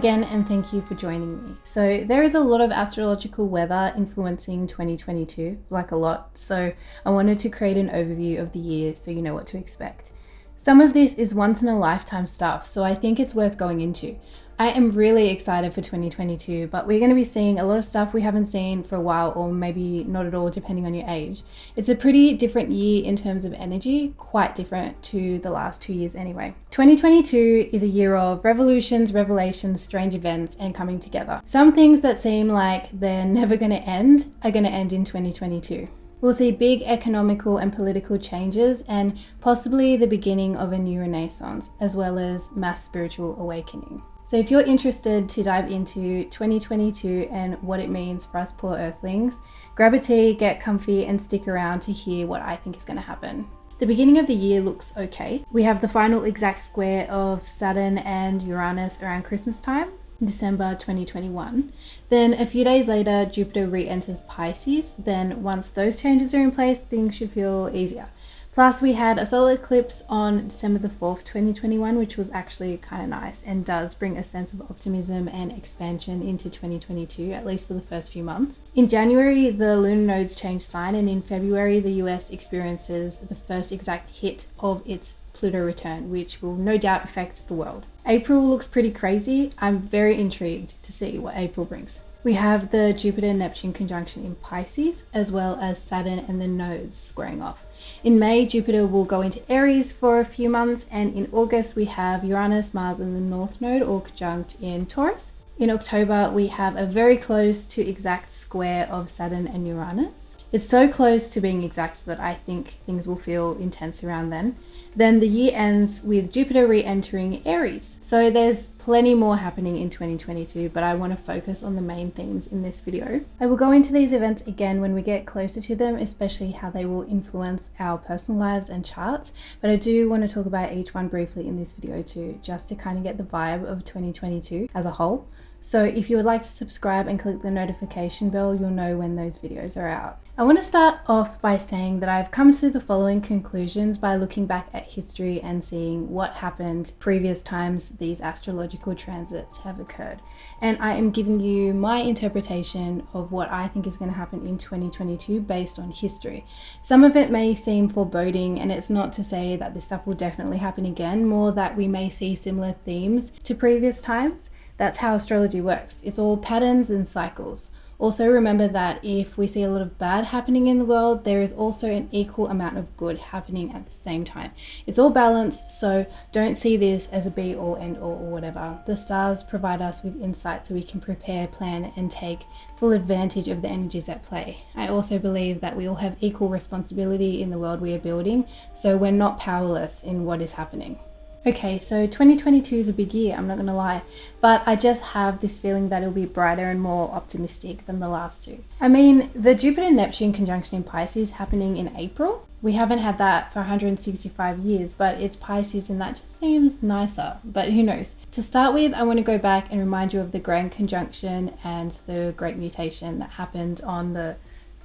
again, and thank you for joining me. So there is a lot of astrological weather influencing 2022, like a lot. So I wanted to create an overview of the year so you know what to expect. Some of this is once in a lifetime stuff, so I think it's worth going into. I am really excited for 2022, but we're going to be seeing a lot of stuff we haven't seen for a while, or maybe not at all, depending on your age. It's a pretty different year in terms of energy, quite different to the last 2 years anyway. 2022 is a year of revolutions, revelations, strange events, and coming together. Some things that seem like they're never going to end are going to end in 2022. We'll see big economical and political changes and possibly the beginning of a new renaissance, as well as mass spiritual awakening. So if you're interested to dive into 2022 and what it means for us poor earthlings, grab a tea, get comfy, and stick around to hear what I think is going to happen. The beginning of the year looks okay. We have the final exact square of Saturn and Uranus around Christmas time, December 2021. Then a few days later, Jupiter re-enters Pisces. Then once those changes are in place, things should feel easier. Plus, we had a solar eclipse on December the 4th, 2021, which was actually kind of nice and does bring a sense of optimism and expansion into 2022, at least for the first few months. In January, the lunar nodes change sign, and in February, the US experiences the first exact hit of its Pluto return, which will no doubt affect the world. April looks pretty crazy. I'm very intrigued to see what April brings. We have the Jupiter-Neptune conjunction in Pisces, as well as Saturn and the nodes squaring off. In May, Jupiter will go into Aries for a few months, and in August we have Uranus, Mars, and the North Node all conjunct in Taurus. In October, we have a very close to exact square of Saturn and Uranus. It's so close to being exact that I think things will feel intense around then. Then the year ends with Jupiter re-entering Aries. So there's plenty more happening in 2022, but I want to focus on the main themes in this video. I will go into these events again when we get closer to them, especially how they will influence our personal lives and charts. But I do want to talk about each one briefly in this video too, just to kind of get the vibe of 2022 as a whole. So if you would like to subscribe and click the notification bell, you'll know when those videos are out. I want to start off by saying that I've come to the following conclusions by looking back at history and seeing what happened previous times these astrological transits have occurred. And I am giving you my interpretation of what I think is going to happen in 2022 based on history. Some of it may seem foreboding, and it's not to say that this stuff will definitely happen again, more that we may see similar themes to previous times. That's how astrology works. It's all patterns and cycles. Also remember that if we see a lot of bad happening in the world, there is also an equal amount of good happening at the same time. It's all balanced, so don't see this as a be all end all or whatever. The stars provide us with insight so we can prepare, plan, and take full advantage of the energies at play. I also believe that we all have equal responsibility in the world we are building, so we're not powerless in what is happening. Okay, so 2022 is a big year, I'm not gonna lie, but I just have this feeling that it'll be brighter and more optimistic than the last two. I mean, the Jupiter-Neptune conjunction in Pisces happening in April. We haven't had that for 165 years, but it's Pisces and that just seems nicer, but who knows. To start with, I want to go back and remind you of the Grand Conjunction and the Great Mutation that happened on the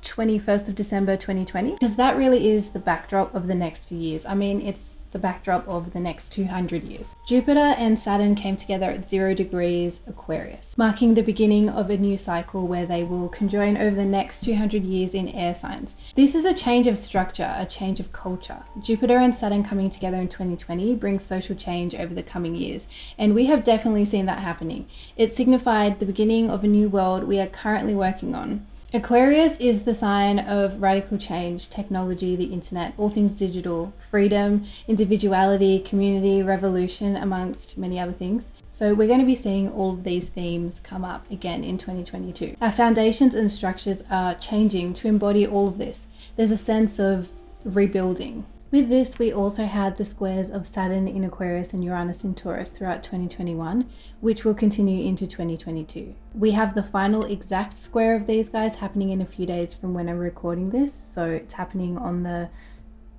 21st of December 2020, because that really is the backdrop of the next few years. I mean, it's the backdrop of the next 200 years. Jupiter and Saturn came together at 0 degrees Aquarius, marking the beginning of a new cycle where they will conjoin over the next 200 years in air signs. This is a change of structure, a change of culture. Jupiter and Saturn coming together in 2020 brings social change over the coming years, and we have definitely seen that happening. It signified the beginning of a new world we are currently working on. Aquarius is the sign of radical change, technology, the internet, all things digital, freedom, individuality, community, revolution, amongst many other things. So we're going to be seeing all of these themes come up again in 2022. Our foundations and structures are changing to embody all of this. There's a sense of rebuilding. With this, we also had the squares of Saturn in Aquarius and Uranus in Taurus throughout 2021, which will continue into 2022. We have the final exact square of these guys happening in a few days from when I'm recording this, so it's happening on the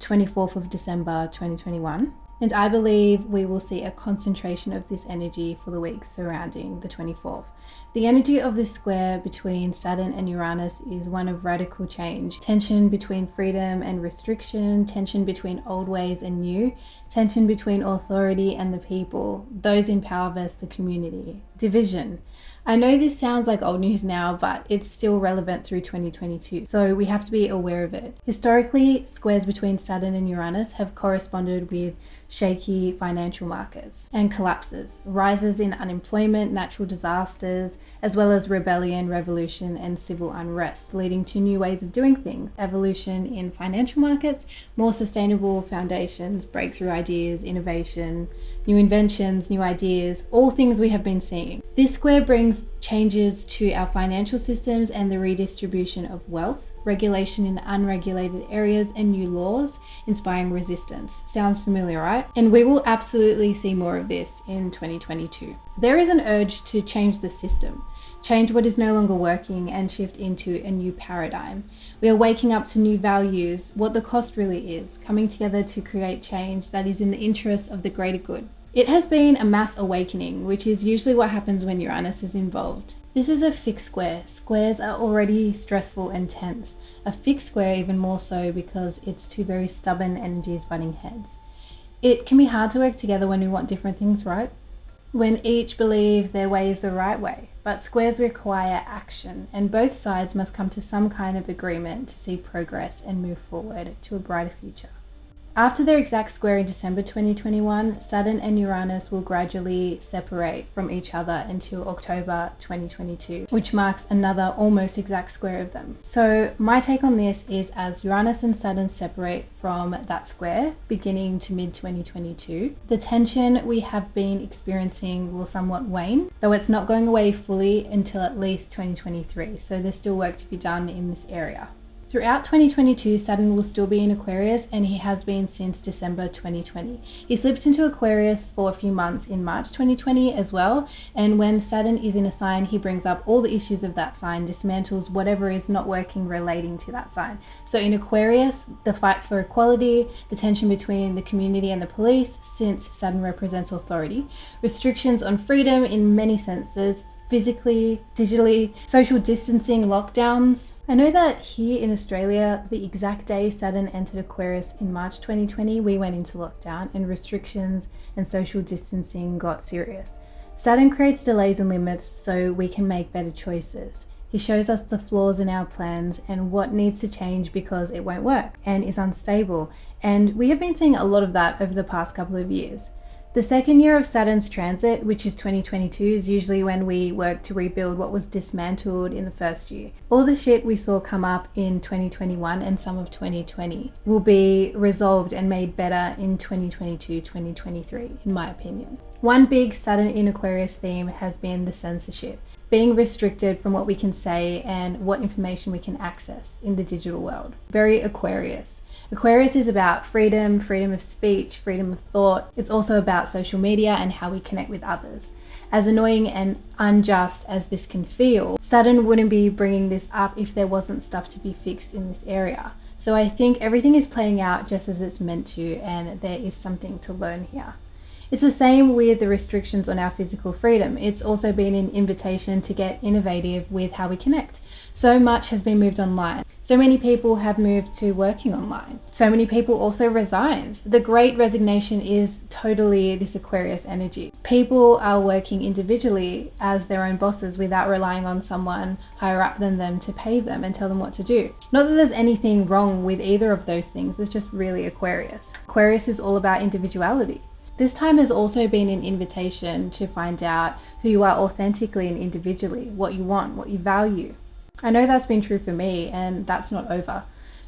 24th of December 2021. And I believe we will see a concentration of this energy for the weeks surrounding the 24th. The energy of this square between Saturn and Uranus is one of radical change, tension between freedom and restriction, tension between old ways and new, tension between authority and the people, those in power versus the community, division. I know this sounds like old news now, but it's still relevant through 2022, so we have to be aware of it. Historically, squares between Saturn and Uranus have corresponded with shaky financial markets and collapses, rises in unemployment, natural disasters, as well as rebellion, revolution, and civil unrest, leading to new ways of doing things, evolution in financial markets, more sustainable foundations, breakthrough ideas, innovation, new inventions, new ideas, all things we have been seeing. This square brings changes to our financial systems and the redistribution of wealth, regulation in unregulated areas, and new laws, inspiring resistance. Sounds familiar, right? And we will absolutely see more of this in 2022. There is an urge to change the system, change what is no longer working, and shift into a new paradigm. We are waking up to new values, what the cost really is, coming together to create change that is in the interest of the greater good. It has been a mass awakening, which is usually what happens when Uranus is involved. This is a fixed square. Squares are already stressful and tense. A fixed square even more so because it's two very stubborn energies butting heads. It can be hard to work together when we want different things, right? When each believe their way is the right way. But squares require action, and both sides must come to some kind of agreement to see progress and move forward to a brighter future. After their exact square in December 2021, Saturn and Uranus will gradually separate from each other until October 2022, which marks another almost exact square of them. So my take on this is, as Uranus and Saturn separate from that square, beginning to mid-2022, the tension we have been experiencing will somewhat wane, though it's not going away fully until at least 2023, so there's still work to be done in this area. Throughout 2022, Saturn will still be in Aquarius, and he has been since December 2020. He slipped into Aquarius for a few months in March 2020 as well, and when Saturn is in a sign, he brings up all the issues of that sign, dismantles whatever is not working relating to that sign. So in Aquarius, the fight for equality, the tension between the community and the police, since Saturn represents authority, restrictions on freedom in many senses, physically, digitally, social distancing, lockdowns. I know that here in Australia, the exact day Saturn entered Aquarius in March 2020, we went into lockdown and restrictions and social distancing got serious. Saturn creates delays and limits so we can make better choices. He shows us the flaws in our plans and what needs to change because it won't work and is unstable. And we have been seeing a lot of that over the past couple of years. The second year of Saturn's transit, which is 2022, is usually when we work to rebuild what was dismantled in the first year. All the shit we saw come up in 2021 and some of 2020 will be resolved and made better in 2022, 2023, in my opinion. One big Saturn in Aquarius theme has been the censorship, being restricted from what we can say and what information we can access in the digital world. Very Aquarius. Aquarius is about freedom, freedom of speech, freedom of thought. It's also about social media and how we connect with others. As annoying and unjust as this can feel, Saturn wouldn't be bringing this up if there wasn't stuff to be fixed in this area. So I think everything is playing out just as it's meant to, and there is something to learn here. It's the same with the restrictions on our physical freedom. It's also been an invitation to get innovative with how we connect. So much has been moved online. So many people have moved to working online. So many people also resigned. The great resignation is totally this Aquarius energy. People are working individually as their own bosses without relying on someone higher up than them to pay them and tell them what to do. Not that there's anything wrong with either of those things, it's just really Aquarius. Aquarius is all about individuality. This time has also been an invitation to find out who you are authentically and individually, what you want, what you value. I know that's been true for me, and that's not over.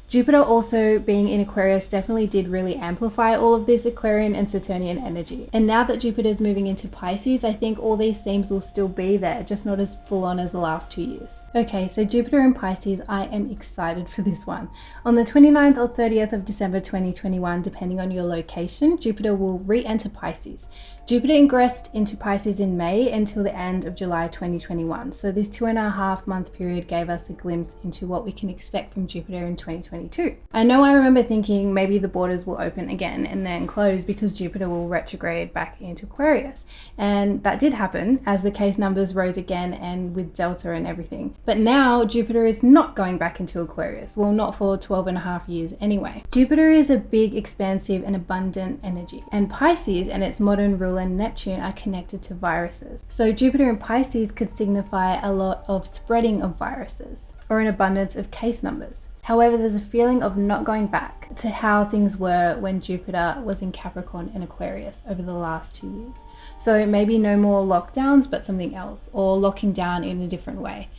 Jupiter also being in Aquarius definitely did really amplify all of this Aquarian and Saturnian energy. And now that Jupiter is moving into Pisces, I think all these themes will still be there, just not as full on as the last 2 years. Okay, so Jupiter in Pisces, I am excited for this one. On the 29th or 30th of December 2021, depending on your location, Jupiter will re-enter Pisces. Jupiter ingressed into Pisces in May until the end of July 2021. So this 2.5 month period gave us a glimpse into what we can expect from Jupiter in 2022. 2022. I know I remember thinking maybe the borders will open again and then close because Jupiter will retrograde back into Aquarius. And that did happen as the case numbers rose again and with Delta and everything. But now Jupiter is not going back into Aquarius. Well, not for 12 and a half years anyway. Jupiter is a big, expansive and abundant energy. And Pisces and its modern ruler Neptune are connected to viruses. So Jupiter in Pisces could signify a lot of spreading of viruses or an abundance of case numbers. However, there's a feeling of not going back to how things were when Jupiter was in Capricorn and Aquarius over the last 2 years. So maybe no more lockdowns, but something else, or locking down in a different way.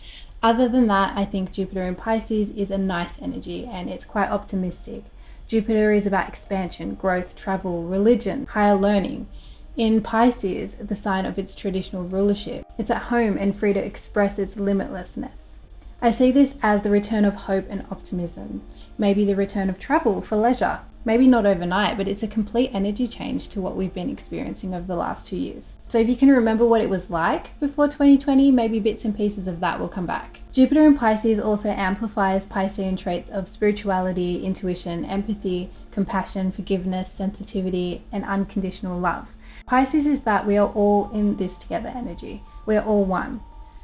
Other than that, I think Jupiter in Pisces is a nice energy and it's quite optimistic. Jupiter is about expansion, growth, travel, religion, higher learning. In Pisces, the sign of its traditional rulership, it's at home and free to express its limitlessness. I see this as the return of hope and optimism, maybe the return of travel for leisure. Maybe not overnight, but it's a complete energy change to what we've been experiencing over the last 2 years. So if you can remember what it was like before 2020, maybe bits and pieces of that will come back. Jupiter in Pisces also amplifies Piscean traits of spirituality, intuition, empathy, compassion, forgiveness, sensitivity, and unconditional love. Pisces is that we are all in this together energy. We are all one.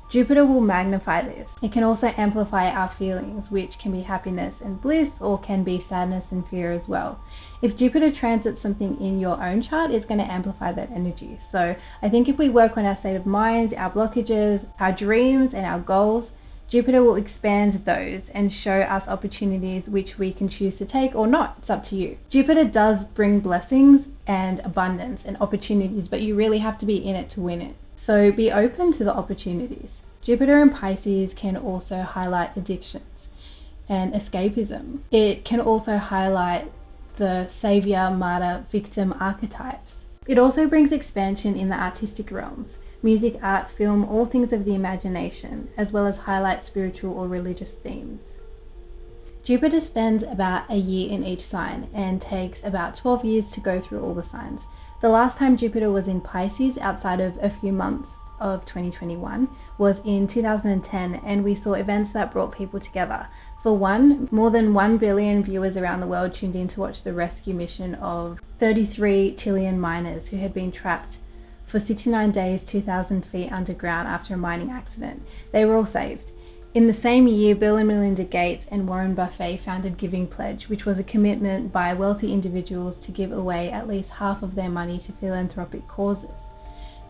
Jupiter will magnify this. It can also amplify our feelings, which can be happiness and bliss, or can be sadness and fear as well. If Jupiter transits something in your own chart, it's going to amplify that energy. So I think if we work on our state of mind, our blockages, our dreams, and our goals, Jupiter will expand those and show us opportunities which we can choose to take or not. It's up to you. Jupiter does bring blessings and abundance and opportunities, but you really have to be in it to win it. So be open to the opportunities. Jupiter in Pisces can also highlight addictions and escapism. It can also highlight the savior, martyr, victim archetypes. It also brings expansion in the artistic realms, music, art, film, all things of the imagination, as well as highlight spiritual or religious themes. Jupiter spends about a year in each sign and takes about 12 years to go through all the signs. The last time Jupiter was in Pisces outside of a few months of 2021 was in 2010, and we saw events that brought people together. For one, more than 1 billion viewers around the world tuned in to watch the rescue mission of 33 Chilean miners who had been trapped for 69 days, 2,000 feet underground after a mining accident. They were all saved. In the same year, Bill and Melinda Gates and Warren Buffett founded Giving Pledge, which was a commitment by wealthy individuals to give away at least half of their money to philanthropic causes.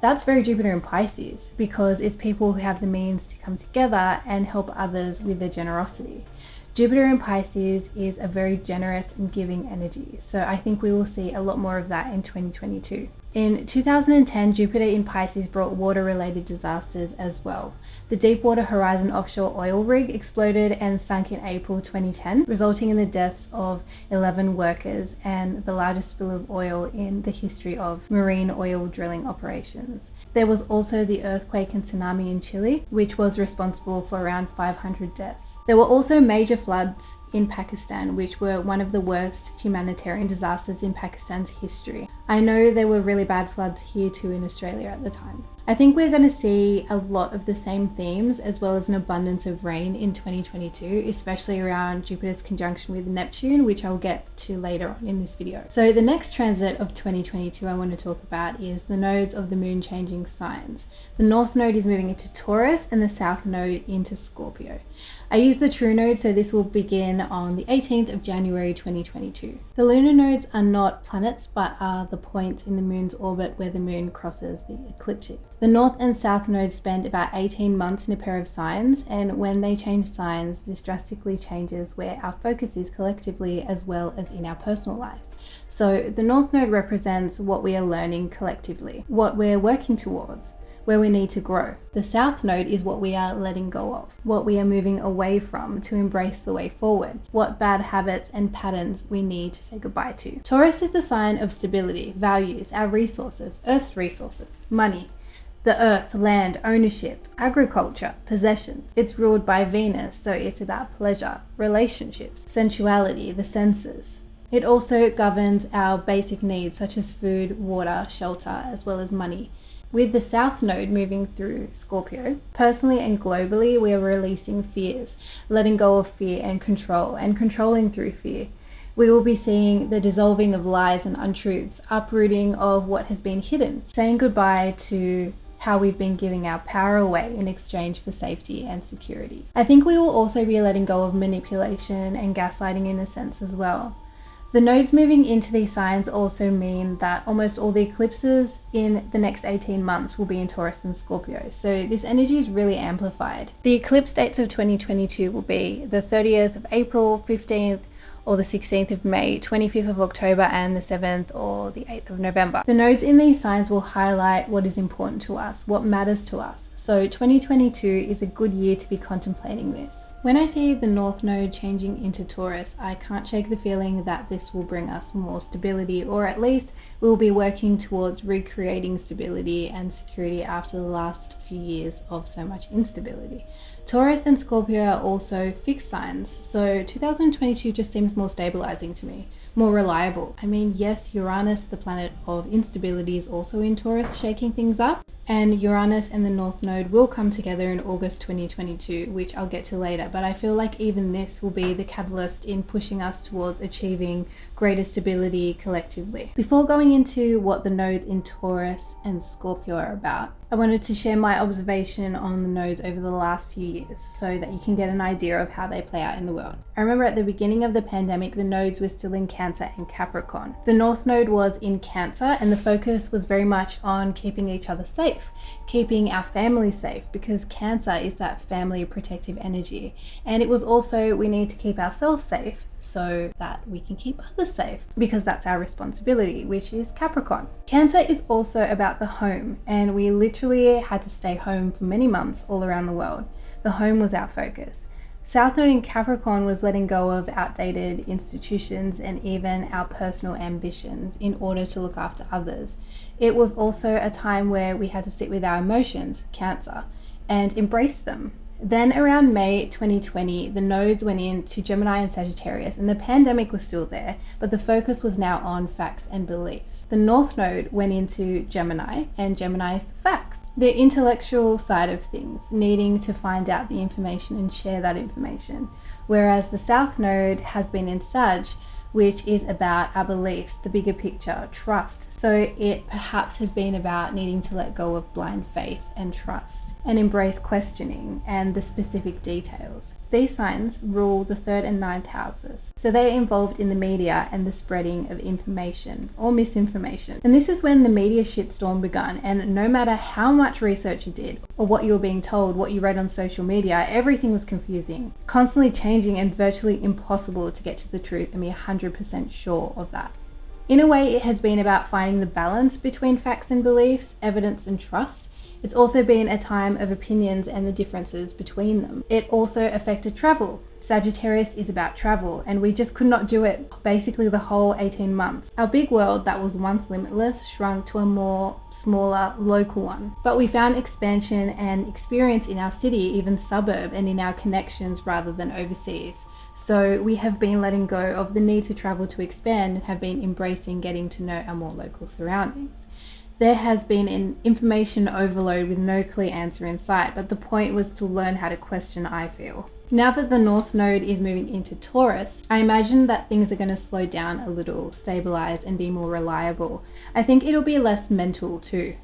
That's very Jupiter in Pisces, because it's people who have the means to come together and help others with their generosity. Jupiter in Pisces is a very generous and giving energy, so I think we will see a lot more of that in 2022. In 2010, Jupiter in Pisces brought water-related disasters as well. The Deepwater Horizon offshore oil rig exploded and sunk in April 2010, resulting in the deaths of 11 workers and the largest spill of oil in the history of marine oil drilling operations. There was also the earthquake and tsunami in Chile, which was responsible for around 500 deaths. There were also major floods in Pakistan, which were one of the worst humanitarian disasters in Pakistan's history. I know there were really bad floods here too in Australia at the time. I think we're going to see a lot of the same themes, as well as an abundance of rain in 2022, especially around Jupiter's conjunction with Neptune, which I'll get to later on in this video. So the next transit of 2022 I want to talk about is the nodes of the moon changing signs. The North Node is moving into Taurus and the South Node into Scorpio. I use the true node, so this will begin on the 18th of January 2022. The lunar nodes are not planets, but are the points in the moon's orbit where the moon crosses the ecliptic. The North and South nodes spend about 18 months in a pair of signs, and when they change signs, this drastically changes where our focus is collectively as well as in our personal lives. So the North node represents what we are learning collectively, what we're working towards, where we need to grow. The South Node is what we are letting go of, what we are moving away from to embrace the way forward, what bad habits and patterns we need to say goodbye to. Taurus is the sign of stability, values, our resources, Earth's resources, money, the earth, land, ownership, agriculture, possessions. It's ruled by Venus, so it's about pleasure, relationships, sensuality, the senses. It also governs our basic needs such as food, water, shelter, as well as money. With the South Node moving through Scorpio, personally and globally, we are releasing fears, letting go of fear and controlling through fear. We will be seeing the dissolving of lies and untruths, uprooting of what has been hidden, saying goodbye to how we've been giving our power away in exchange for safety and security. I think we will also be letting go of manipulation and gaslighting in a sense as well. The nodes moving into these signs also mean that almost all the eclipses in the next 18 months will be in Taurus and Scorpio, so this energy is really amplified. The eclipse dates of 2022 will be the 30th of April, 15th, or the 16th of May, 25th of October, and the 7th or the 8th of November. The nodes in these signs will highlight what is important to us, what matters to us. So 2022 is a good year to be contemplating this. When I see the North Node changing into Taurus, I can't shake the feeling that this will bring us more stability, or at least we'll be working towards recreating stability and security after the last few years of so much instability. Taurus and Scorpio are also fixed signs, so 2022 just seems more stabilizing to me, more reliable. I mean, yes, Uranus, the planet of instability, is also in Taurus, shaking things up, and Uranus and the North Node will come together in August 2022, which I'll get to later, but I feel like even this will be the catalyst in pushing us towards achieving greater stability collectively. Before going into what the nodes in Taurus and Scorpio are about, I wanted to share my observation on the nodes over the last few years so that you can get an idea of how they play out in the world. I remember at the beginning of the pandemic, the nodes were still in Cancer and Capricorn. The North Node was in Cancer, and the focus was very much on keeping each other safe, keeping our family safe, because Cancer is that family protective energy. And it was also, we need to keep ourselves safe so that we can keep others safe, because that's our responsibility, which is Capricorn. Cancer is also about the home, and we literally had to stay home for many months all around the world. The home was our focus. South Node in Capricorn was letting go of outdated institutions and even our personal ambitions in order to look after others. It was also a time where we had to sit with our emotions, Cancer, and embrace them. Then around May 2020, the nodes went into Gemini and Sagittarius, and the pandemic was still there, but the focus was now on facts and beliefs. The North Node went into Gemini, and Gemini is the facts, the intellectual side of things, needing to find out the information and share that information. Whereas the South Node has been in Sag, which is about our beliefs, the bigger picture, trust. So it perhaps has been about needing to let go of blind faith and trust and embrace questioning and the specific details. These signs rule the 3rd and 9th houses, so they're involved in the media and the spreading of information or misinformation. And this is when the media shitstorm began, and no matter how much research you did or what you were being told, what you read on social media, everything was confusing, constantly changing, and virtually impossible to get to the truth and be 100% sure of that. In a way, it has been about finding the balance between facts and beliefs, evidence and trust. It's also been a time of opinions and the differences between them. It also affected travel. Sagittarius is about travel, and we just could not do it basically the whole 18 months. Our big world that was once limitless shrunk to a more smaller local one. But we found expansion and experience in our city, even suburb, and in our connections rather than overseas. So we have been letting go of the need to travel to expand and have been embracing getting to know our more local surroundings. There has been an information overload with no clear answer in sight, but the point was to learn how to question, I feel. Now that the North Node is moving into Taurus, I imagine that things are going to slow down a little, stabilize, and be more reliable. I think it'll be less mental too.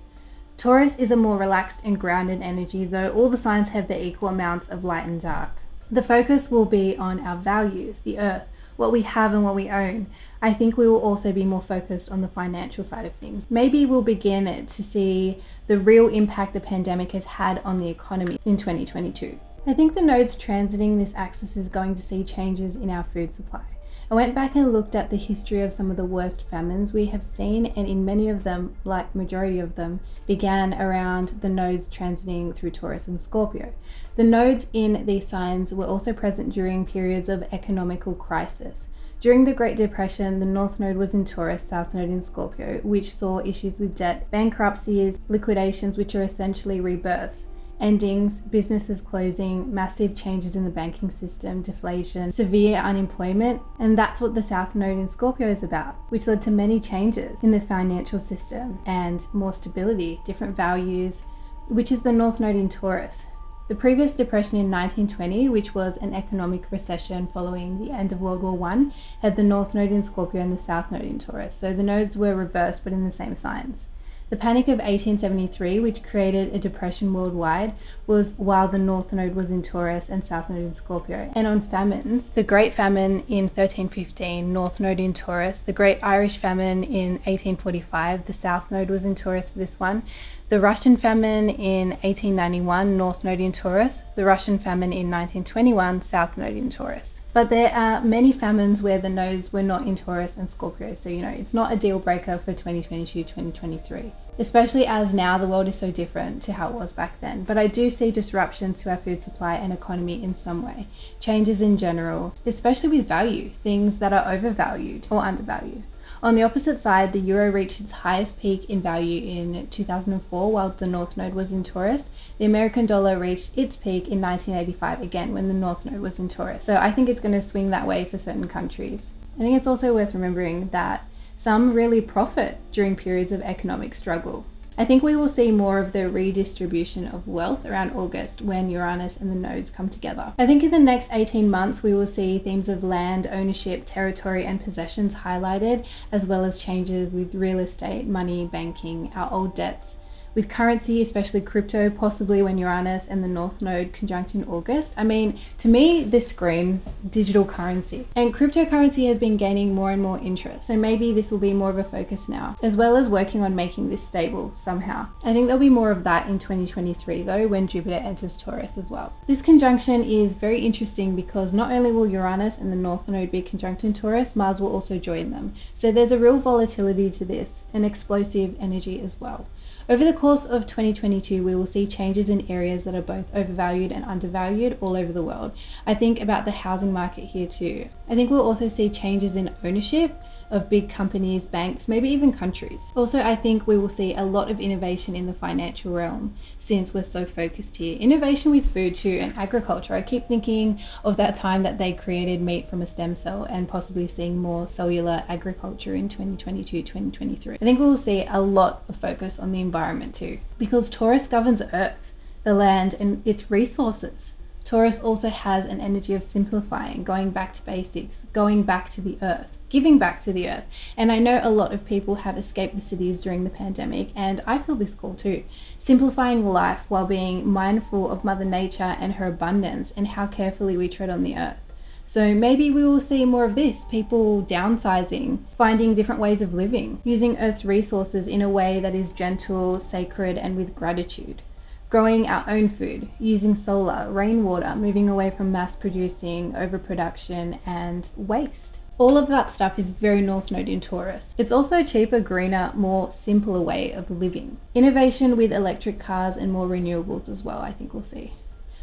Taurus is a more relaxed and grounded energy, though all the signs have their equal amounts of light and dark. The focus will be on our values, the earth, what we have and what we own. I think we will also be more focused on the financial side of things. Maybe we'll begin to see the real impact the pandemic has had on the economy in 2022. I think the nodes transiting this axis is going to see changes in our food supply. I went back and looked at the history of some of the worst famines we have seen, and in many of them, like majority of them, began around the nodes transiting through Taurus and Scorpio. The nodes in these signs were also present during periods of economical crisis. During the Great Depression, the North Node was in Taurus, South Node in Scorpio, which saw issues with debt, bankruptcies, liquidations, which are essentially rebirths, endings, businesses closing, massive changes in the banking system, deflation, severe unemployment, and that's what the South Node in Scorpio is about, which led to many changes in the financial system and more stability, different values, which is the North Node in Taurus. The previous depression in 1920, which was an economic recession following the end of World War I, had the North Node in Scorpio and the South Node in Taurus, so the nodes were reversed but in the same signs. The Panic of 1873, which created a depression worldwide, was while the North Node was in Taurus and South Node in Scorpio. And on famines, the Great Famine in 1315, North Node in Taurus, the Great Irish Famine in 1845, the South Node was in Taurus for this one, the Russian Famine in 1891, North Node in Taurus, the Russian Famine in 1921, South Node in Taurus. But there are many famines where the nodes were not in Taurus and Scorpio, so it's not a deal breaker for 2022-2023, especially as now the world is so different to how it was back then. But I do see disruptions to our food supply and economy in some way, changes in general, especially with value, things that are overvalued or undervalued. On the opposite side, the euro reached its highest peak in value in 2004 while the North Node was in Taurus. The American dollar reached its peak in 1985 again when the North Node was in Taurus. So I think it's going to swing that way for certain countries. I think it's also worth remembering that some really profit during periods of economic struggle. I think we will see more of the redistribution of wealth around August when Uranus and the nodes come together. I think in the next 18 months we will see themes of land, ownership, territory and possessions highlighted, as well as changes with real estate, money, banking, our old debts. With currency, especially crypto, possibly when Uranus and the North Node conjunct in August. I mean, to me, this screams digital currency. And cryptocurrency has been gaining more and more interest, so maybe this will be more of a focus now, as well as working on making this stable somehow. I think there'll be more of that in 2023 though, when Jupiter enters Taurus as well. This conjunction is very interesting because not only will Uranus and the North Node be conjunct in Taurus, Mars will also join them. So there's a real volatility to this, an explosive energy as well. Over the course of 2022, we will see changes in areas that are both overvalued and undervalued all over the world. I think about the housing market here too. I think we'll also see changes in ownership of big companies, banks, maybe even countries. Also, I think we will see a lot of innovation in the financial realm since we're so focused here. Innovation with food too and agriculture. I keep thinking of that time that they created meat from a stem cell and possibly seeing more cellular agriculture in 2022, 2023. I think we will see a lot of focus on the environment too, because Taurus governs Earth, the land and its resources. Taurus also has an energy of simplifying, going back to basics, going back to the earth, giving back to the earth. And I know a lot of people have escaped the cities during the pandemic, and I feel this call too. Simplifying life while being mindful of Mother Nature and her abundance and how carefully we tread on the earth. So maybe we will see more of this, people downsizing, finding different ways of living, using Earth's resources in a way that is gentle, sacred, and with gratitude. Growing our own food, using solar, rainwater, moving away from mass producing, overproduction, and waste. All of that stuff is very North Node in Taurus. It's also a cheaper, greener, more simpler way of living. Innovation with electric cars and more renewables as well, I think we'll see.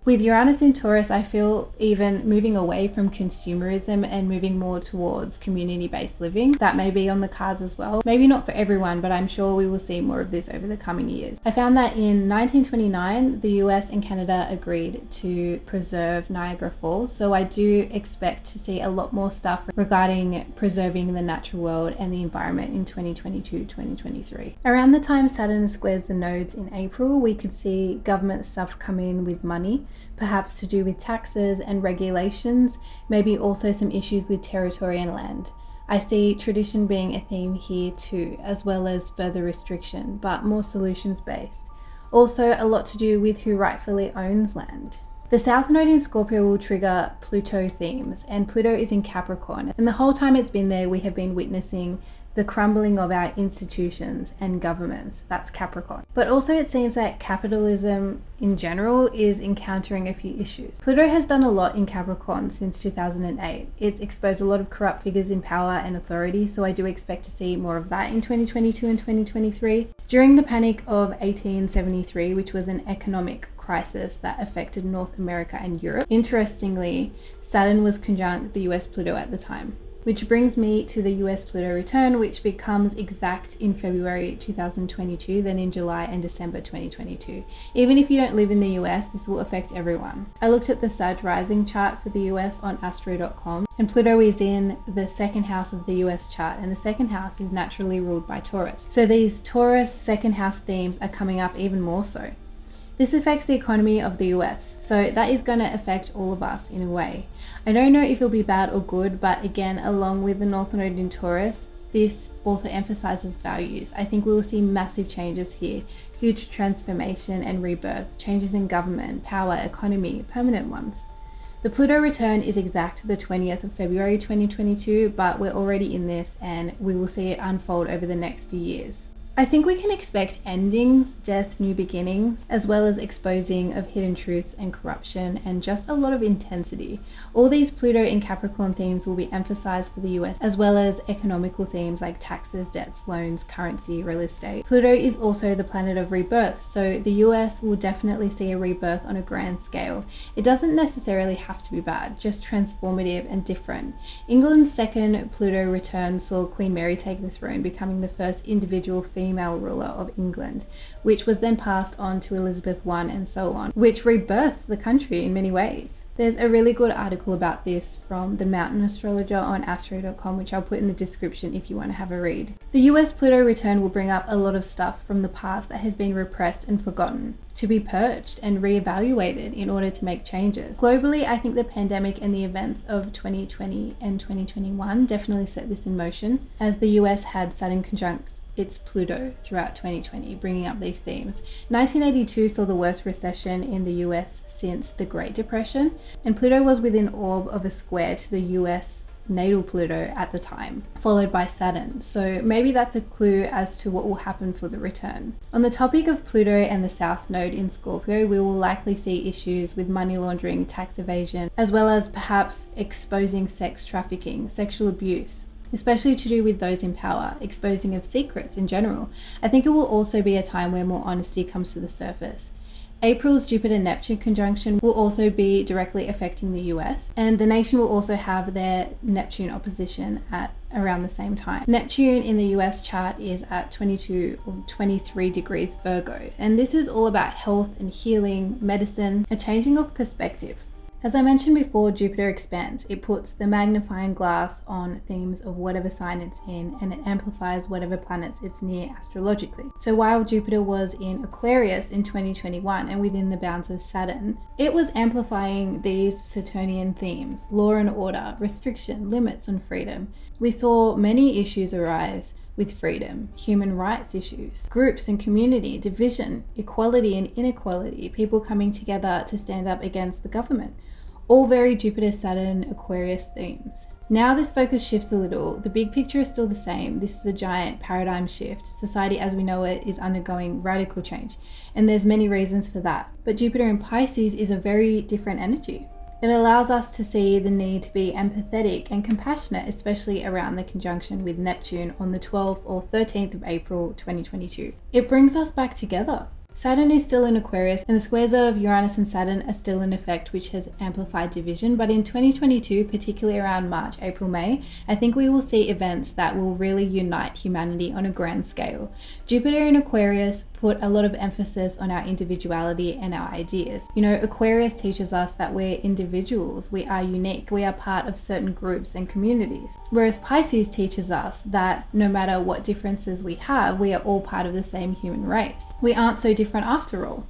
With Uranus in Taurus, I feel even moving away from consumerism and moving more towards community-based living. That may be on the cards as well. Maybe not for everyone, but I'm sure we will see more of this over the coming years. I found that in 1929, the US and Canada agreed to preserve Niagara Falls, so I do expect to see a lot more stuff regarding preserving the natural world and the environment in 2022-2023. Around the time Saturn squares the nodes in April, we could see government stuff come in with money, perhaps to do with taxes and regulations, maybe also some issues with territory and land. I see tradition being a theme here too, as well as further restriction, but more solutions based. Also a lot to do with who rightfully owns land. The South Node in Scorpio will trigger Pluto themes, and Pluto is in Capricorn, and the whole time it's been there we have been witnessing the crumbling of our institutions and governments. That's Capricorn. But also it seems that capitalism in general is encountering a few issues. Pluto has done a lot in Capricorn since 2008. It's exposed a lot of corrupt figures in power and authority, so I do expect to see more of that in 2022 and 2023. During the Panic of 1873, which was an economic crisis that affected North America and Europe, interestingly, Saturn was conjunct the US Pluto at the time. Which brings me to the US Pluto return, which becomes exact in February 2022, then in July and December 2022. Even if you don't live in the US, this will affect everyone. I looked at the Sag rising chart for the US on astro.com, and Pluto is in the second house of the US chart, and the second house is naturally ruled by Taurus. So these Taurus second house themes are coming up even more so. This affects the economy of the US, so that is going to affect all of us in a way. I don't know if it'll be bad or good, but again, along with the North Node in Taurus, this also emphasizes values. I think we will see massive changes here, huge transformation and rebirth, changes in government, power, economy, permanent ones. The Pluto return is exact the 20th of February 2022, but we're already in this and we will see it unfold over the next few years. I think we can expect endings, death, new beginnings, as well as exposing of hidden truths and corruption, and just a lot of intensity. All these Pluto in Capricorn themes will be emphasized for the US, as well as economical themes like taxes, debts, loans, currency, real estate. Pluto is also the planet of rebirth, so the US will definitely see a rebirth on a grand scale. It doesn't necessarily have to be bad, just transformative and different. England's second Pluto return saw Queen Mary take the throne, becoming the first individual female ruler of England, which was then passed on to Elizabeth I and so on, which rebirths the country in many ways. There's a really good article about this from the Mountain Astrologer on astro.com, which I'll put in the description if you want to have a read. The US Pluto return will bring up a lot of stuff from the past that has been repressed and forgotten, to be purged and reevaluated in order to make changes. Globally, I think the pandemic and the events of 2020 and 2021 definitely set this in motion, as the US had Saturn conjunct its Pluto throughout 2020, bringing up these themes. 1982 saw the worst recession in the US since the Great Depression, and Pluto was within orb of a square to the US natal Pluto at the time, followed by Saturn. So maybe that's a clue as to what will happen for the return. On the topic of Pluto and the South Node in Scorpio, we will likely see issues with money laundering, tax evasion, as well as perhaps exposing sex trafficking, sexual abuse, especially to do with those in power, exposing of secrets in general. I think it will also be a time where more honesty comes to the surface. April's Jupiter-Neptune conjunction will also be directly affecting the US, and the nation will also have their Neptune opposition at around the same time. Neptune in the US chart is at 22 or 23 degrees Virgo, and this is all about health and healing, medicine, a changing of perspective. As I mentioned before, Jupiter expands. It puts the magnifying glass on themes of whatever sign it's in, and it amplifies whatever planets it's near astrologically. So while Jupiter was in Aquarius in 2021 and within the bounds of Saturn, it was amplifying these Saturnian themes: law and order, restriction, limits on freedom. We saw many issues arise with freedom, human rights issues, groups and community, division, equality and inequality, people coming together to stand up against the government. All very Jupiter, Saturn, Aquarius themes. Now this focus shifts a little. The big picture is still the same. This is a giant paradigm shift. Society as we know it is undergoing radical change, and there's many reasons for that. But Jupiter in Pisces is a very different energy. It allows us to see the need to be empathetic and compassionate, especially around the conjunction with Neptune on the 12th or 13th of April 2022. It brings us back together. Saturn is still in Aquarius, and the squares of Uranus and Saturn are still in effect, which has amplified division. But in 2022, particularly around March, April, May, I think we will see events that will really unite humanity on a grand scale. Jupiter in Aquarius put a lot of emphasis on our individuality and our ideas. You know, Aquarius teaches us that we're individuals, we are unique, we are part of certain groups and communities. Whereas Pisces teaches us that no matter what differences we have, we are all part of the same human race. We aren't so different after all.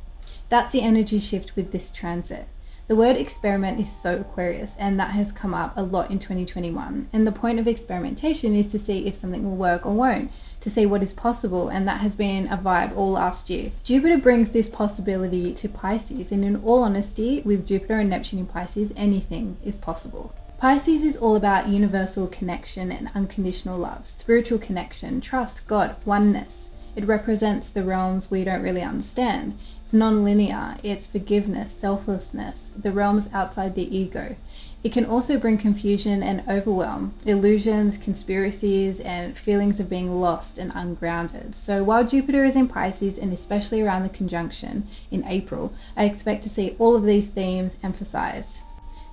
That's the energy shift with this transit. The word experiment is so Aquarius, and that has come up a lot in 2021. And the point of experimentation is to see if something will work or won't, to see what is possible, and that has been a vibe all last year. Jupiter brings this possibility to Pisces, and in all honesty, with Jupiter and Neptune in Pisces, anything is possible. Pisces is all about universal connection and unconditional love, spiritual connection, trust, God, oneness. It represents the realms we don't really understand. It's non-linear, it's forgiveness, selflessness, the realms outside the ego. It can also bring confusion and overwhelm, illusions, conspiracies, and feelings of being lost and ungrounded. So while Jupiter is in Pisces, and especially around the conjunction in April, I expect to see all of these themes emphasized.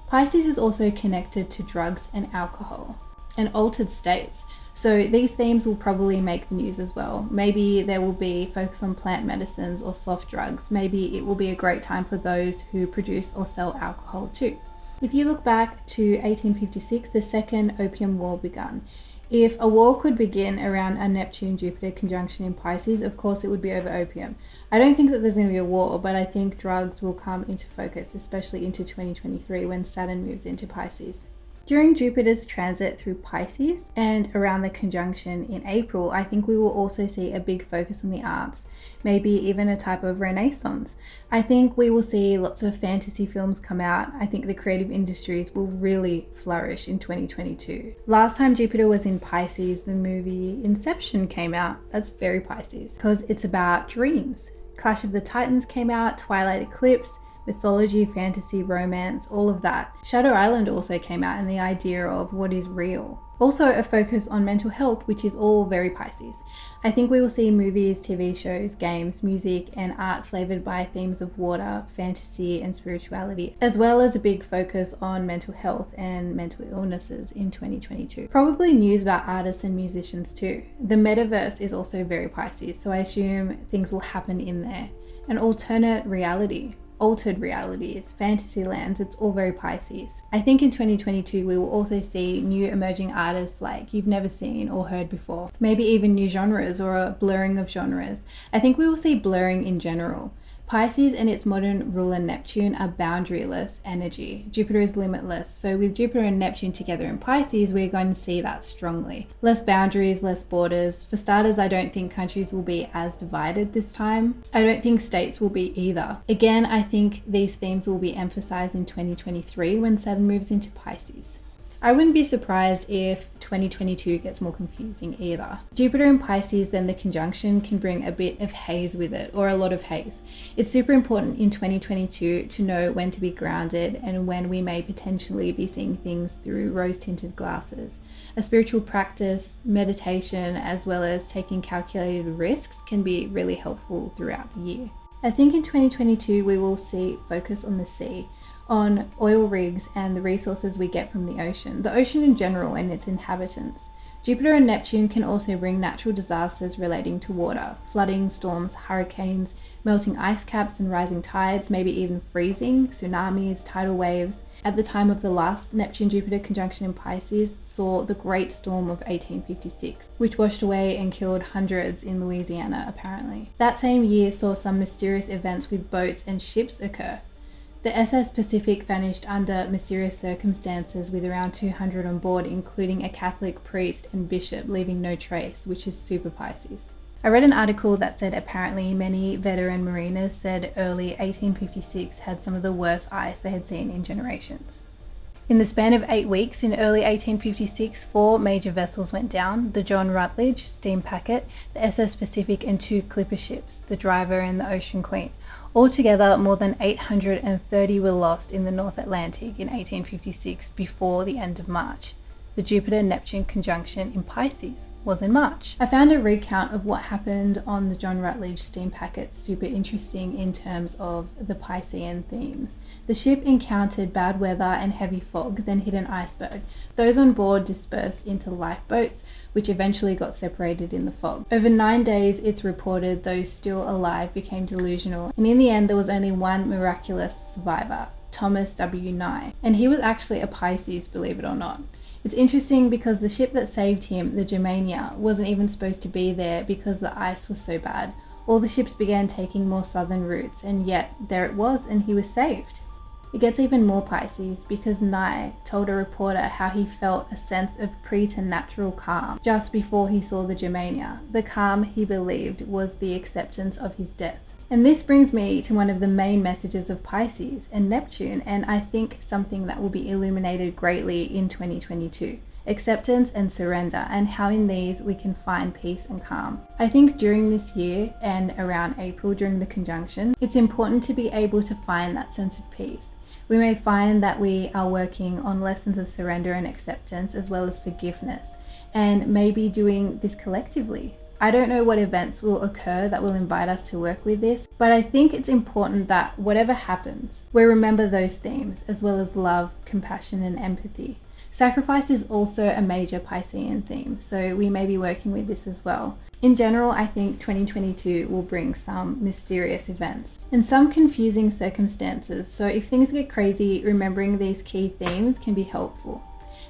Pisces is also connected to drugs and alcohol. and altered states. So these themes will probably make the news as well. Maybe there will be focus on plant medicines or soft drugs. Maybe it will be a great time for those who produce or sell alcohol too. If you look back to 1856, the Second Opium War began. If a war could begin around a Neptune-Jupiter conjunction in Pisces, of course it would be over opium. I don't think that there's going to be a war, but I think drugs will come into focus, especially into 2023 when Saturn moves into Pisces. During Jupiter's transit through Pisces and around the conjunction in April, I think we will also see a big focus on the arts, maybe even a type of renaissance. I think we will see lots of fantasy films come out. I think the creative industries will really flourish in 2022. Last time Jupiter was in Pisces, the movie Inception came out. That's very Pisces because it's about dreams. Clash of the Titans came out, Twilight Eclipse, mythology, fantasy, romance, all of that. Shadow Island also came out, and the idea of what is real. Also a focus on mental health, which is all very Pisces. I think we will see movies, TV shows, games, music, and art flavored by themes of water, fantasy, and spirituality, as well as a big focus on mental health and mental illnesses in 2022. Probably news about artists and musicians too. The metaverse is also very Pisces, so I assume things will happen in there. An alternate reality. Altered realities, fantasy lands, it's all very Pisces. I think in 2022 we will also see new emerging artists like you've never seen or heard before. Maybe even new genres or a blurring of genres. I think we will see blurring in general. Pisces and its modern ruler Neptune are boundaryless energy. Jupiter is limitless. So with Jupiter and Neptune together in Pisces, we're going to see that strongly. Less boundaries, less borders. For starters, I don't think countries will be as divided this time. I don't think states will be either. Again, I think these themes will be emphasized in 2023 when Saturn moves into Pisces. I wouldn't be surprised if 2022 gets more confusing either. Jupiter in Pisces, then the conjunction can bring a bit of haze with it, or a lot of haze. It's super important in 2022 to know when to be grounded and when we may potentially be seeing things through rose-tinted glasses. A spiritual practice, meditation, as well as taking calculated risks can be really helpful throughout the year. I think in 2022 we will see focus on the sea, on oil rigs and the resources we get from the ocean in general and its inhabitants. Jupiter and Neptune can also bring natural disasters relating to water, flooding, storms, hurricanes, melting ice caps and rising tides, maybe even freezing, tsunamis, tidal waves. At the time of the last Neptune-Jupiter conjunction in Pisces, saw the Great Storm of 1856, which washed away and killed hundreds in Louisiana apparently. That same year saw some mysterious events with boats and ships occur. The SS Pacific vanished under mysterious circumstances with around 200 on board, including a Catholic priest and bishop, leaving no trace, which is super Pisces. I read an article that said apparently many veteran mariners said early 1856 had some of the worst ice they had seen in generations. In the span of 8 weeks in early 1856, 4 major vessels went down: the John Rutledge steam packet, the SS Pacific, and 2 clipper ships, the Driver and the Ocean Queen. Altogether, more than 830 were lost in the North Atlantic in 1856 before the end of March. The Jupiter-Neptune conjunction in Pisces was in March. I found a recount of what happened on the John Rutledge steam packet super interesting in terms of the Piscean themes. The ship encountered bad weather and heavy fog, then hit an iceberg. Those on board dispersed into lifeboats, which eventually got separated in the fog. Over 9 days, it's reported those still alive became delusional, and in the end there was only one miraculous survivor, Thomas W. Nye, and he was actually a Pisces, believe it or not. It's interesting because the ship that saved him, the Germania, wasn't even supposed to be there because the ice was so bad. All the ships began taking more southern routes, and yet there it was, and he was saved. It gets even more Pisces because Nye told a reporter how he felt a sense of preternatural calm just before he saw the Germania. The calm, he believed, was the acceptance of his death. And this brings me to one of the main messages of Pisces and Neptune, and I think something that will be illuminated greatly in 2022. Acceptance and surrender, and how in these we can find peace and calm. I think during this year and around April during the conjunction, it's important to be able to find that sense of peace. We may find that we are working on lessons of surrender and acceptance as well as forgiveness, and maybe doing this collectively. I don't know what events will occur that will invite us to work with this, but I think it's important that whatever happens, we remember those themes as well as love, compassion, and empathy. Sacrifice is also a major Piscean theme, so we may be working with this as well. In general, I think 2022 will bring some mysterious events and some confusing circumstances, so if things get crazy, remembering these key themes can be helpful.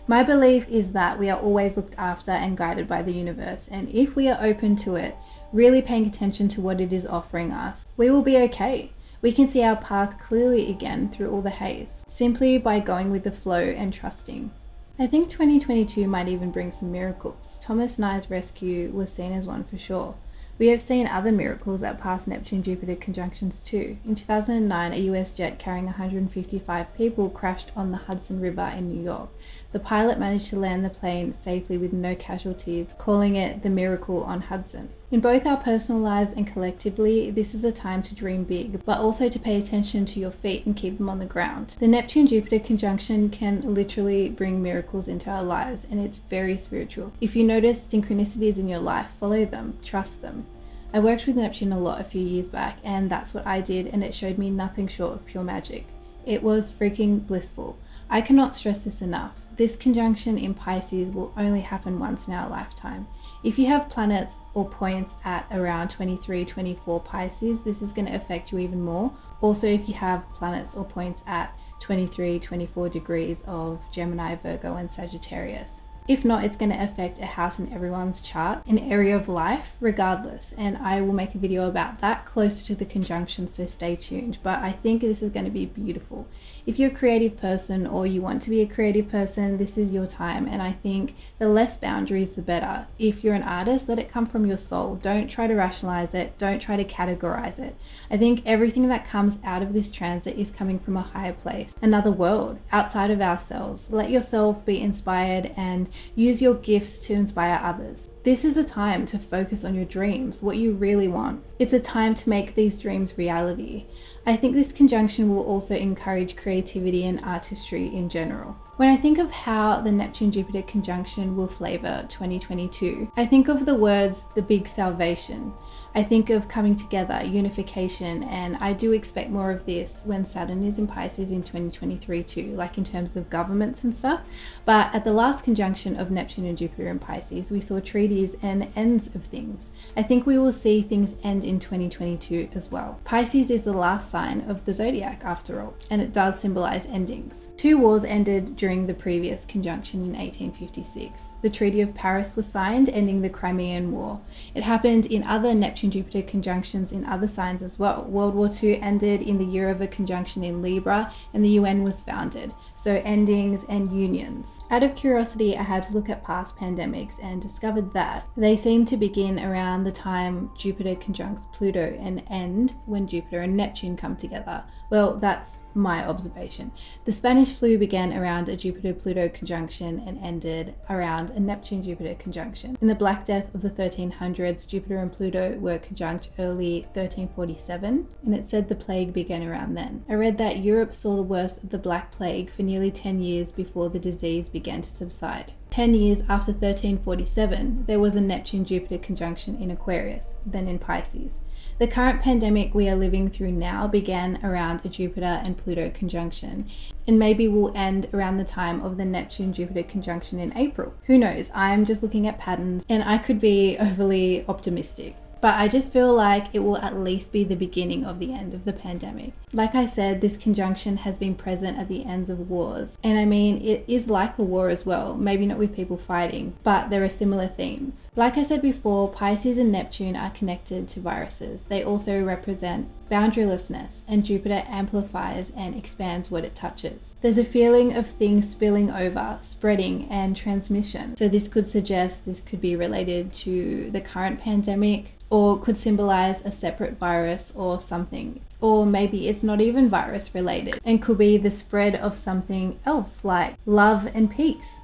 My belief is that we are always looked after and guided by the universe, and if we are open to it, really paying attention to what it is offering us, we will be okay. We can see our path clearly again through all the haze, simply by going with the flow and trusting. I think 2022 might even bring some miracles. Thomas Nye's rescue was seen as one for sure. We have seen other miracles at past Neptune-Jupiter conjunctions too. In 2009, a US jet carrying 155 people crashed on the Hudson River in New York. The pilot managed to land the plane safely with no casualties, calling it the miracle on Hudson. In both our personal lives and collectively, this is a time to dream big, but also to pay attention to your feet and keep them on the ground. The Neptune-Jupiter conjunction can literally bring miracles into our lives, and it's very spiritual. If you notice synchronicities in your life, follow them, trust them. I worked with Neptune a lot a few years back, and that's what I did, and it showed me nothing short of pure magic. It was freaking blissful. I cannot stress this enough. This conjunction in Pisces will only happen once in our lifetime. If you have planets or points at around 23, 24 Pisces, this is going to affect you even more. Also, if you have planets or points at 23, 24 degrees of Gemini, Virgo, and Sagittarius. If not, it's going to affect a house in everyone's chart, an area of life, regardless. And I will make a video about that closer to the conjunction, so stay tuned. But I think this is going to be beautiful. If you're a creative person or you want to be a creative person, this is your time. And I think the less boundaries, the better. If you're an artist, let it come from your soul. Don't try to rationalize it. Don't try to categorize it. I think everything that comes out of this transit is coming from a higher place, another world, outside of ourselves. Let yourself be inspired and use your gifts to inspire others. This is a time to focus on your dreams, what you really want. It's a time to make these dreams reality. I think this conjunction will also encourage creativity and artistry in general. When I think of how the Neptune-Jupiter conjunction will flavor 2022, I think of the words, the big salvation. I think of coming together, unification, and I do expect more of this when Saturn is in Pisces in 2023 too, like in terms of governments and stuff. But at the last conjunction of Neptune and Jupiter in Pisces, we saw treaties and ends of things. I think we will see things end in 2022 as well. Pisces is the last sign of the zodiac after all, and it does symbolize endings. 2 wars ended during the previous conjunction in 1856. The Treaty of Paris was signed, ending the Crimean War. It happened in other Neptune-Jupiter conjunctions in other signs as well. World War II ended in the year of a conjunction in Libra, and the UN was founded. So endings and unions. Out of curiosity, I had to look at past pandemics and discovered that they seem to begin around the time Jupiter conjuncts Pluto and end when Jupiter and Neptune come together. Well, that's my observation. The Spanish flu began around a Jupiter-Pluto conjunction and ended around a Neptune-Jupiter conjunction. In the Black Death of the 1300s, Jupiter and Pluto were conjunct early 1347, and it said the plague began around then. I read that Europe saw the worst of the Black Plague for nearly 10 years before the disease began to subside. 10 years after 1347, there was a Neptune-Jupiter conjunction in Aquarius, then in Pisces. The current pandemic we are living through now began around a Jupiter and Pluto conjunction, and maybe will end around the time of the Neptune-Jupiter conjunction in April. Who knows? I'm just looking at patterns, and I could be overly optimistic. But I just feel like it will at least be the beginning of the end of the pandemic. Like I said, this conjunction has been present at the ends of wars. And I mean, it is like a war as well, maybe not with people fighting, but there are similar themes. Like I said before, Pisces and Neptune are connected to viruses. They also represent boundarylessness, and Jupiter amplifies and expands what it touches. There's a feeling of things spilling over, spreading, and transmission. So this could suggest this could be related to the current pandemic, or could symbolize a separate virus or something. Or maybe it's not even virus related and could be the spread of something else like love and peace.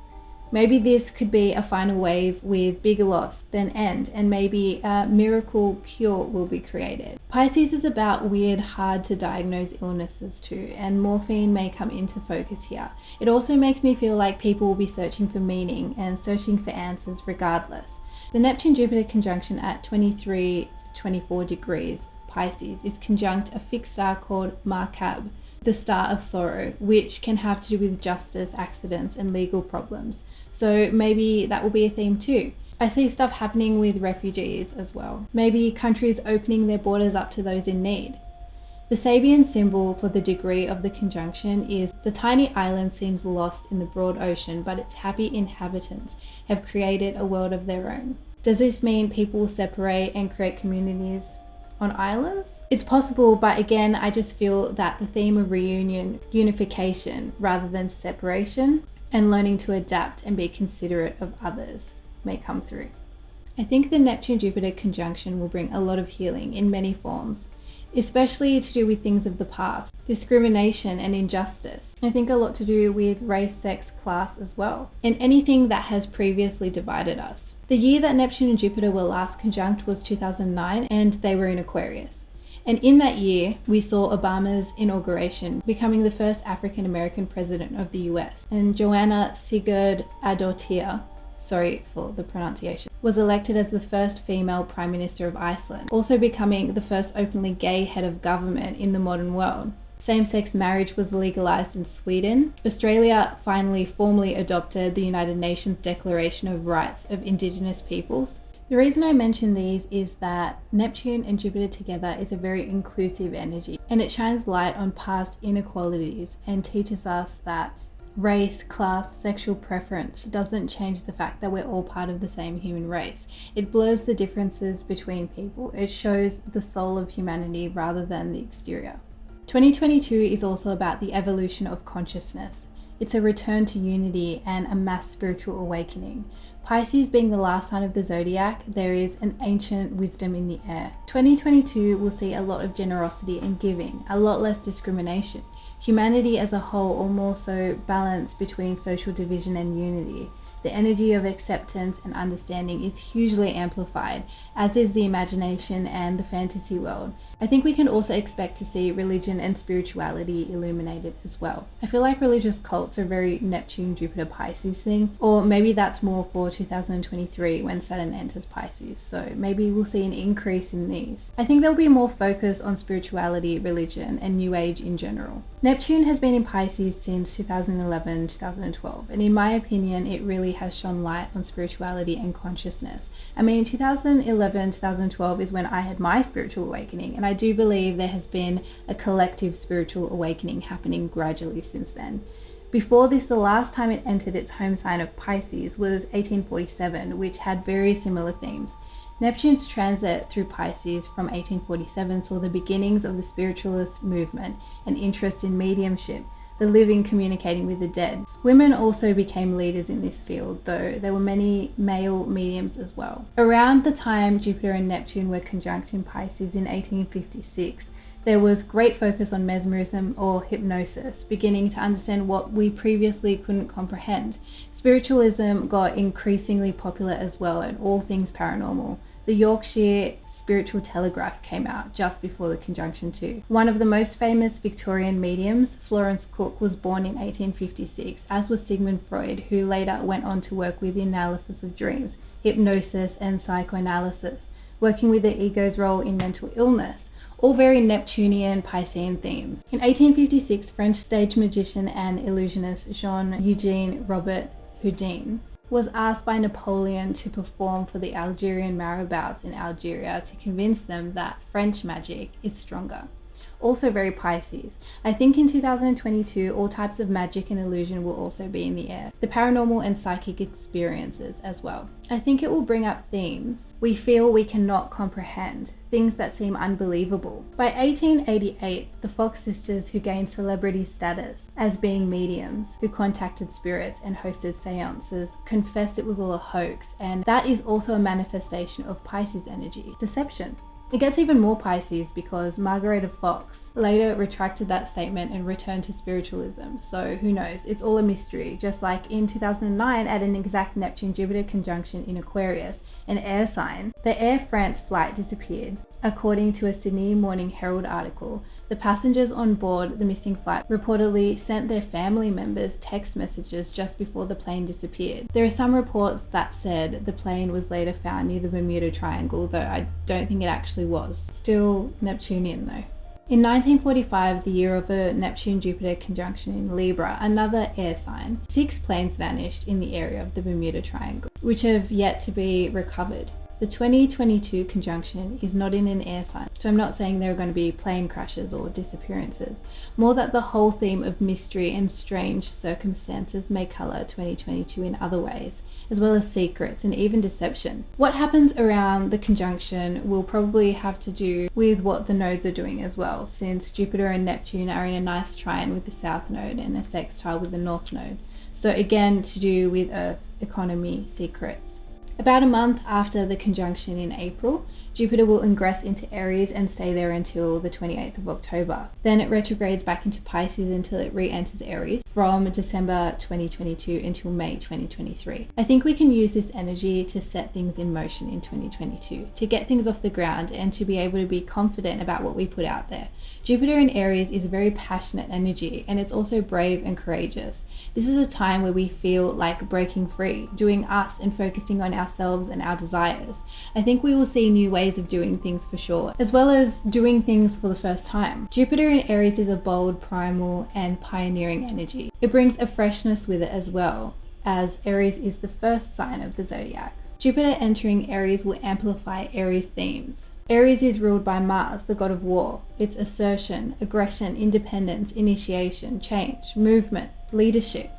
Maybe this could be a final wave with bigger loss than end, and maybe a miracle cure will be created. Pisces is about weird, hard to diagnose illnesses too, and morphine may come into focus here. It also makes me feel like people will be searching for meaning and searching for answers regardless. The Neptune-Jupiter conjunction at 23-24 degrees Pisces is conjunct a fixed star called Markab. the star of sorrow, which can have to do with justice, accidents, and legal problems. So maybe that will be a theme too. I see stuff happening with refugees as well. Maybe countries opening their borders up to those in need. The Sabian symbol for the degree of the conjunction is the tiny island seems lost in the broad ocean, but its happy inhabitants have created a world of their own. Does this mean people will separate and create communities on islands? It's possible, but again, I just feel that the theme of reunion, unification rather than separation, and learning to adapt and be considerate of others may come through. I think the Neptune-Jupiter conjunction will bring a lot of healing in many forms, especially to do with things of the past, discrimination and injustice. I think a lot to do with race, sex, class as well, and anything that has previously divided us. The year that Neptune and Jupiter were last conjunct was 2009, and they were in Aquarius. And in that year, we saw Obama's inauguration, becoming the first African American president of the US, and Joanna Sigurd Adottir, sorry for the pronunciation, was elected as the first female Prime Minister of Iceland, also becoming the first openly gay head of government in the modern world. Same-sex marriage was legalized in Sweden. Australia finally formally adopted the United Nations Declaration of Rights of Indigenous Peoples. The reason I mention these is that Neptune and Jupiter together is a very inclusive energy, and it shines light on past inequalities and teaches us that race, class, sexual preference doesn't change the fact that we're all part of the same human race. It blurs the differences between people. It shows the soul of humanity rather than the exterior. 2022 is also about the evolution of consciousness. It's a return to unity and a mass spiritual awakening. Pisces being the last sign of the zodiac, there is an ancient wisdom in the air. 2022 will see a lot of generosity and giving, a lot less discrimination. Humanity as a whole, or more so balance between social division and unity. The energy of acceptance and understanding is hugely amplified, as is the imagination and the fantasy world. I think we can also expect to see religion and spirituality illuminated as well. I feel like religious cults are very Neptune, Jupiter, Pisces thing, or maybe that's more for 2023 when Saturn enters Pisces, so maybe we'll see an increase in these. I think there'll be more focus on spirituality, religion, and New Age in general. Neptune has been in Pisces since 2011, 2012, and in my opinion, it really has shone light on spirituality and consciousness. I mean, 2011, 2012 is when I had my spiritual awakening, and I do believe there has been a collective spiritual awakening happening gradually since then. Before this, the last time it entered its home sign of Pisces was 1847, which had very similar themes. Neptune's transit through Pisces from 1847 saw the beginnings of the spiritualist movement and interest in mediumship, the living communicating with the dead. Women also became leaders in this field, though there were many male mediums as well. Around the time Jupiter and Neptune were conjunct in Pisces in 1856, there was great focus on mesmerism or hypnosis, beginning to understand what we previously couldn't comprehend. Spiritualism got increasingly popular as well, and all things paranormal. The Yorkshire Spiritual Telegraph came out just before the conjunction too. One of the most famous Victorian mediums, Florence Cook, was born in 1856, as was Sigmund Freud, who later went on to work with the analysis of dreams, hypnosis, and psychoanalysis, working with the ego's role in mental illness. All very Neptunian, Piscean themes. In 1856, French stage magician and illusionist Jean-Eugène Robert Houdin was asked by Napoleon to perform for the Algerian marabouts in Algeria to convince them that French magic is stronger. Also very Pisces. I think in 2022, all types of magic and illusion will also be in the air. The paranormal and psychic experiences as well. I think it will bring up themes we feel we cannot comprehend, things that seem unbelievable. By 1888, the Fox sisters, who gained celebrity status as being mediums, who contacted spirits and hosted seances, confessed it was all a hoax, and that is also a manifestation of Pisces energy, deception. It gets even more Pisces because Margareta Fox later retracted that statement and returned to spiritualism. So who knows? It's all a mystery. Just like in 2009 at an exact Neptune-Jupiter conjunction in Aquarius, an air sign, the Air France flight disappeared. According to a Sydney Morning Herald article, the passengers on board the missing flight reportedly sent their family members text messages just before the plane disappeared. There are some reports that said the plane was later found near the Bermuda Triangle, though I don't think it actually was. Still Neptunian though. In 1945, the year of a Neptune-Jupiter conjunction in Libra, another air sign, 6 planes vanished in the area of the Bermuda Triangle, which have yet to be recovered. The 2022 conjunction is not in an air sign, so I'm not saying there are going to be plane crashes or disappearances, more that the whole theme of mystery and strange circumstances may colour 2022 in other ways, as well as secrets and even deception. What happens around the conjunction will probably have to do with what the nodes are doing as well, since Jupiter and Neptune are in a nice trine with the South Node and a sextile with the North Node. So again, to do with Earth, economy, secrets. About a month after the conjunction in April, Jupiter will ingress into Aries and stay there until the 28th of October. Then it retrogrades back into Pisces until it re-enters Aries from December 2022 until May 2023. I think we can use this energy to set things in motion in 2022, to get things off the ground and to be able to be confident about what we put out there. Jupiter in Aries is a very passionate energy, and it's also brave and courageous. This is a time where we feel like breaking free, doing us and focusing on ourselves and our desires. I think we will see new ways of doing things for sure, as well as doing things for the first time. Jupiter in Aries is a bold, primal, and pioneering energy. It brings a freshness with it as well, as Aries is the first sign of the zodiac. Jupiter entering Aries will amplify Aries themes. Aries is ruled by Mars, the god of war. It's assertion, aggression, independence, initiation, change, movement, leadership.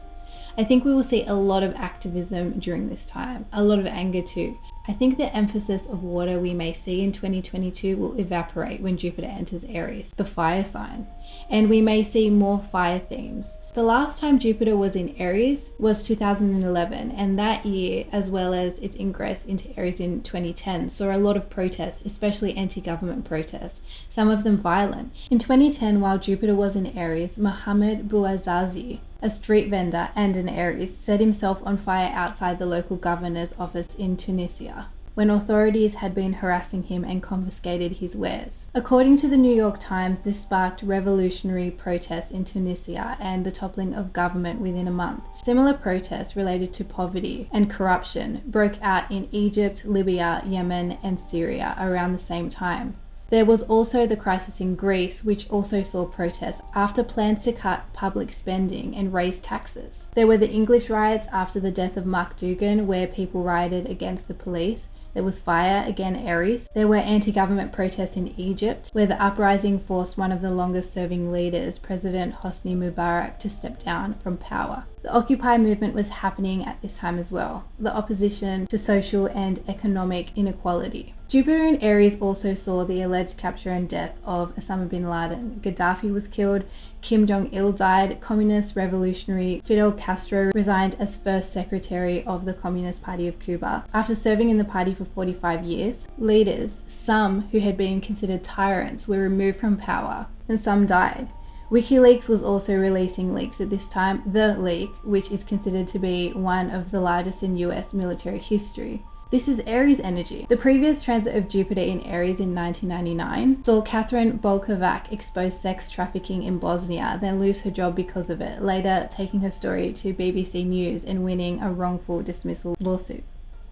I think we will see a lot of activism during this time, a lot of anger too. I think the emphasis of water we may see in 2022 will evaporate when Jupiter enters Aries, the fire sign, and we may see more fire themes. The last time Jupiter was in Aries was 2011, and that year, as well as its ingress into Aries in 2010, saw a lot of protests, especially anti-government protests, some of them violent. In 2010, while Jupiter was in Aries, Mohammed Bouazizi, a street vendor and an Aries, set himself on fire outside the local governor's office in Tunisia, when authorities had been harassing him and confiscated his wares. According to the New York Times, this sparked revolutionary protests in Tunisia and the toppling of government within a month. Similar protests related to poverty and corruption broke out in Egypt, Libya, Yemen, and Syria around the same time. There was also the crisis in Greece, which also saw protests after plans to cut public spending and raise taxes. There were the English riots after the death of Mark Dougan, where people rioted against the police. There was fire, again Aries. There were anti-government protests in Egypt, where the uprising forced one of the longest-serving leaders, President Hosni Mubarak, to step down from power. The Occupy movement was happening at this time as well, the opposition to social and economic inequality. Jupiter in Aries also saw the alleged capture and death of Osama bin Laden. Gaddafi was killed, Kim Jong-il died, communist revolutionary Fidel Castro resigned as first secretary of the Communist Party of Cuba after serving in the party for 45 years. Leaders, some who had been considered tyrants, were removed from power, and some died. WikiLeaks was also releasing leaks at this time, the leak, which is considered to be one of the largest in US military history. This is Aries energy. The previous transit of Jupiter in Aries in 1999 saw Catherine Bolkovac expose sex trafficking in Bosnia, then lose her job because of it, later taking her story to BBC News and winning a wrongful dismissal lawsuit.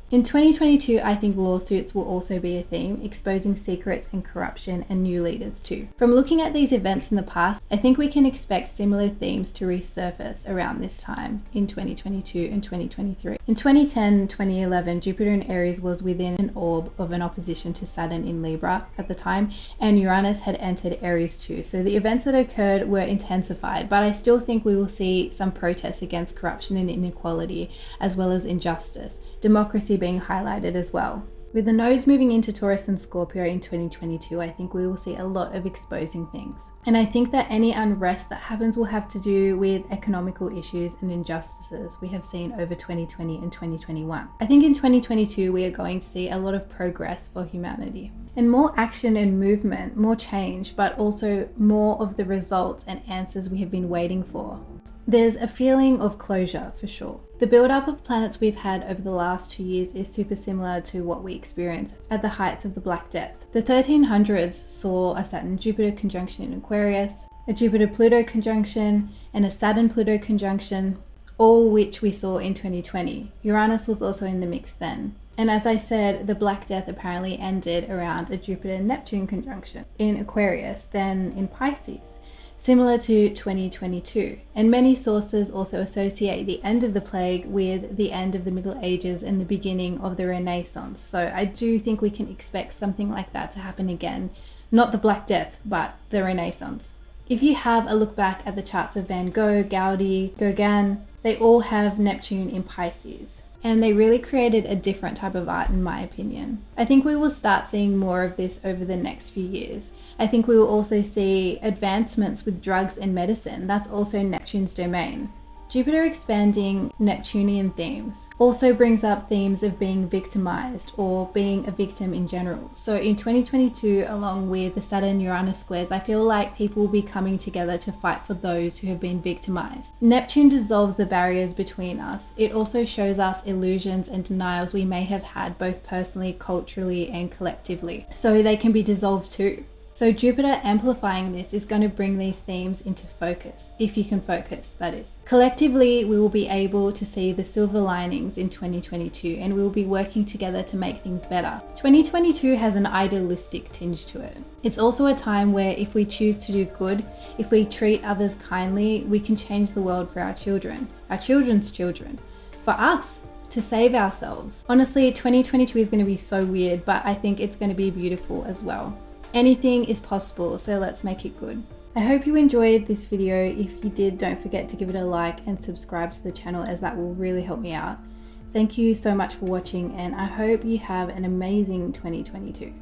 In 2022, I think lawsuits will also be a theme, exposing secrets and corruption and new leaders too. From looking at these events in the past, I think we can expect similar themes to resurface around this time in 2022 and 2023. In 2010-2011, Jupiter in Aries was within an orb of an opposition to Saturn in Libra at the time, and Uranus had entered Aries too. So the events that occurred were intensified, but I still think we will see some protests against corruption and inequality, as well as injustice. Democracy being highlighted as well. With the nodes moving into Taurus and Scorpio in 2022, I think we will see a lot of exposing things. And I think that any unrest that happens will have to do with economical issues and injustices we have seen over 2020 and 2021. I think in 2022, we are going to see a lot of progress for humanity. And more action and movement, more change, but also more of the results and answers we have been waiting for. There's a feeling of closure for sure. The build-up of planets we've had over the last 2 years is super similar to what we experienced at the heights of the Black Death. The 1300s saw a Saturn-Jupiter conjunction in Aquarius, a Jupiter-Pluto conjunction, and a Saturn-Pluto conjunction, all which we saw in 2020. Uranus was also in the mix then. And as I said, the Black Death apparently ended around a Jupiter-Neptune conjunction in Aquarius, then in Pisces, similar to 2022. And many sources also associate the end of the plague with the end of the Middle Ages and the beginning of the Renaissance. So I do think we can expect something like that to happen again. Not the Black Death, but the Renaissance. If you have a look back at the charts of Van Gogh, Gaudi, Gauguin, they all have Neptune in Pisces. And they really created a different type of art in my opinion. I think we will start seeing more of this over the next few years. I think we will also see advancements with drugs and medicine. That's also Neptune's domain. Jupiter expanding Neptunian themes also brings up themes of being victimized or being a victim in general. So in 2022, along with the Saturn-Uranus squares, I feel like people will be coming together to fight for those who have been victimized. Neptune dissolves the barriers between us. It also shows us illusions and denials we may have had both personally, culturally, and collectively. So they can be dissolved too. So Jupiter amplifying this is going to bring these themes into focus, if you can focus, that is. Collectively, we will be able to see the silver linings in 2022 and we will be working together to make things better. 2022 has an idealistic tinge to it. It's also a time where if we choose to do good, if we treat others kindly, we can change the world for our children, our children's children, for us, to save ourselves. Honestly, 2022 is going to be so weird, but I think it's going to be beautiful as well. Anything is possible, so let's make it good. I hope you enjoyed this video. If you did, don't forget to give it a like and subscribe to the channel, as that will really help me out. Thank you so much for watching, and I hope you have an amazing 2022.